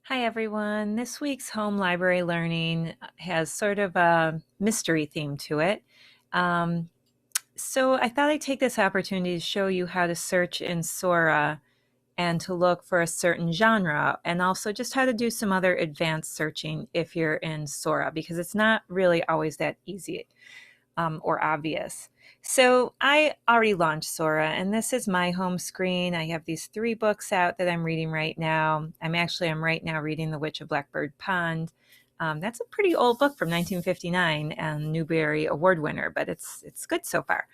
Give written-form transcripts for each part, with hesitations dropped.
Hi everyone. This week's home library learning has sort of a mystery theme to it. Um, so I thought I'd take this opportunity to show you how to search in Sora and to look for a certain genre, and also just how to do some other advanced searching if you're in Sora, because it's not really always that easy or obvious. So I already launched Sora, and this is my home screen. I have these three books out that I'm reading right now. I'm right now reading The Witch of Blackbird Pond. That's a pretty old book from 1959 and Newbery Award winner, but it's good so far.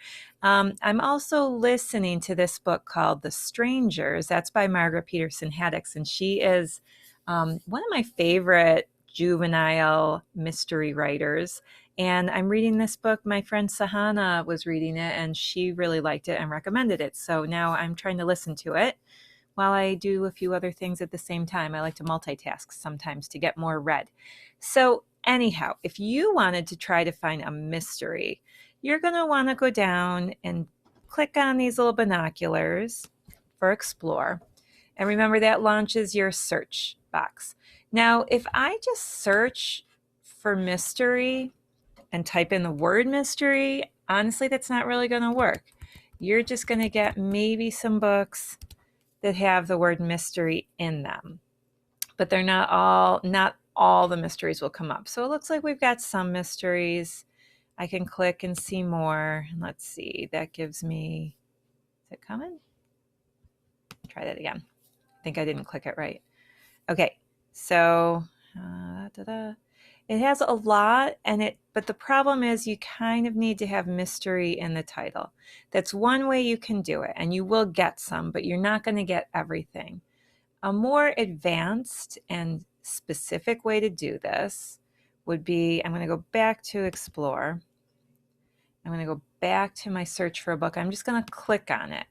I'm also listening to this book called The Strangers. That's by Margaret Peterson Haddix, and she is one of my favorite juvenile mystery writers. And I'm reading this book. My friend Sahana was reading it and she really liked it and recommended it. So now I'm trying to listen to it while I do a few other things at the same time. I like to multitask sometimes to get more read. So, anyhow, if you wanted to try to find a mystery, you're going to want to go down and click on these little binoculars for Explore. And remember, that launches your search box. Now, if I just search for mystery, and type in the word mystery, honestly, that's not really going to work. You're just going to get maybe some books that have the word mystery in them, but not all the mysteries will come up. So it looks like we've got some mysteries. I can click and see more. Let's see, that gives me, is it coming? Try that again. I think I didn't click it right. Okay, so it has a lot, but the problem is you kind of need to have mystery in the title. That's one way you can do it, and you will get some, but you're not going to get everything. A more advanced and specific way to do this would be, I'm going to go back to Explore. I'm going to go back to my search for a book. I'm just going to click on it.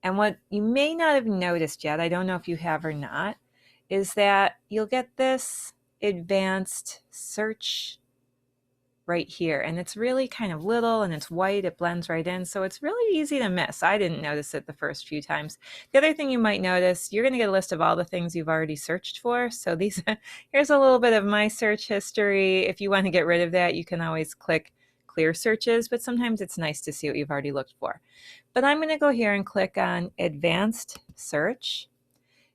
And what you may not have noticed yet, I don't know if you have or not, is that you'll get this advanced search right here. And it's really kind of little and it's white, it blends right in. So it's really easy to miss. I didn't notice it the first few times. The other thing you might notice, you're going to get a list of all the things you've already searched for. So here's a little bit of my search history. If you want to get rid of that, you can always click clear searches, but sometimes it's nice to see what you've already looked for. But I'm going to go here and click on advanced search.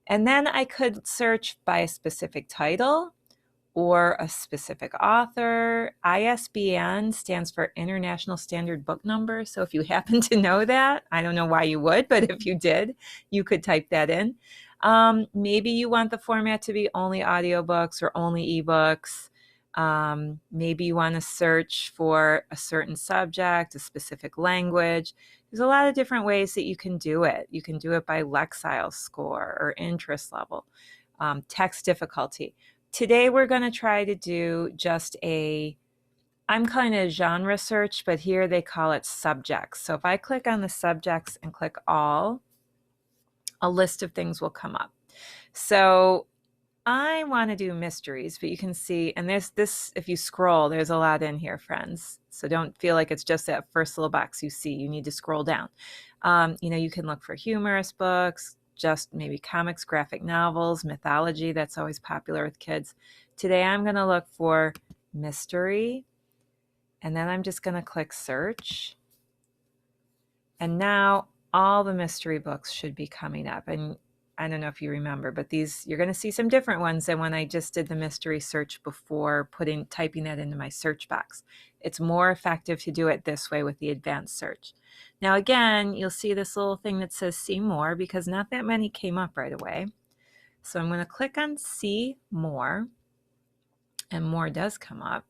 And then I could search by a specific title or a specific author. ISBN stands for International Standard Book Number. So if you happen to know that, I don't know why you would, but if you did, you could type that in. Maybe you want the format to be only audiobooks or only ebooks. Maybe you want to search for a certain subject, a specific language. There's a lot of different ways that you can do it. You can do it by Lexile score or interest level, text difficulty. Today we're going to try to do just I'm calling it a genre search, but here they call it subjects. So if I click on the subjects and click all, a list of things will come up. So I want to do mysteries, but you can see, and this, if you scroll, there's a lot in here, friends. So don't feel like it's just that first little box you see. You need to scroll down. You can look for humorous books, just maybe comics, graphic novels, mythology. That's always popular with kids. Today I'm going to look for mystery, and then I'm just going to click search. And now all the mystery books should be coming up. And I don't know if you remember, but you're going to see some different ones than when I just did the mystery search before typing that into my search box. It's more effective to do it this way with the advanced search. Now, again, you'll see this little thing that says see more because not that many came up right away. So I'm going to click on see more, and more does come up.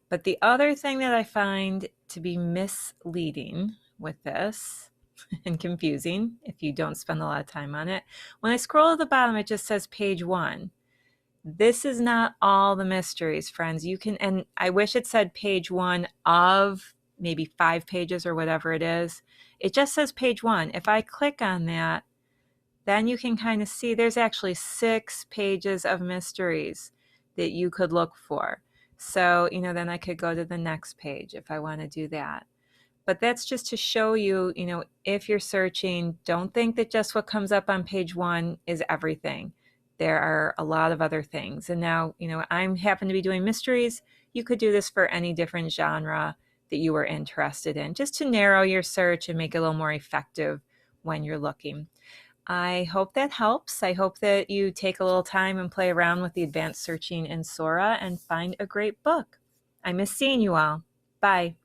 But the other thing that I find to be misleading with this and confusing if you don't spend a lot of time on it, when I scroll to the bottom, it just says page 1. This is not all the mysteries, friends. And I wish it said page 1 of maybe 5 pages or whatever it is. It just says page 1. If I click on that, then you can kind of see there's actually 6 pages of mysteries that you could look for. So, then I could go to the next page if I want to do that. But that's just to show you, if you're searching, don't think that just what comes up on page 1 is everything. there are a lot of other things. And now, I'm happen to be doing mysteries. You could do this for any different genre that you were interested in, just to narrow your search and make it a little more effective when you're looking. I hope that helps. I hope that you take a little time and play around with the advanced searching in Sora and find a great book. I miss seeing you all. Bye.